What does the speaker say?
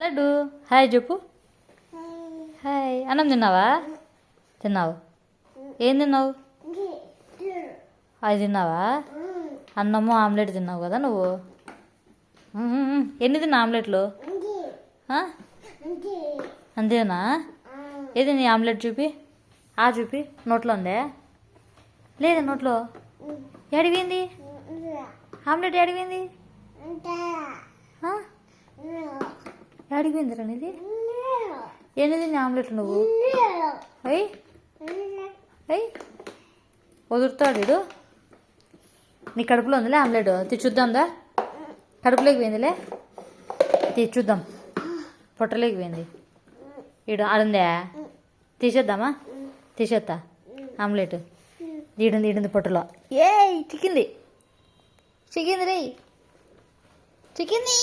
Laddu hi చెప్పు. Hi. అన్నం తిన్నావా? తిన్నావు. ఏం తిన్నావు? అది తిన్నావా? అన్నము ఆమ్లెట్ తిన్నావు కదా నువ్వు. ఎన్ని తిన్నా ఆమ్లెట్లు? అంతేనా? ఏది నీ ఆమ్లెట్ చూపి. చూపి. నోట్లో ఉందే? లేదా నోట్లో? ఎడిపోయింది ఆమ్లెట్? ఎడిపోయింది? ఎడిపోయిందిరా నీది? ఎన్ని తిన్నా ఆమ్లెట్ నువ్వు? అయ్యి అయ్యి వదురుతాడు వీడు. నీ కడుపులో ఉందిలే ఆమ్లెట్. చూద్దాందా? కడుపులోకి పోయిందిలే. చూద్దాం. పొట్టలోకి పోయింది. ఈడు అడుందా? తీసేద్దామా? తీసేస్తా ఆమ్లెట్. ఈడుంది పొట్టలో. చిక్కింది రే చిక్కింది.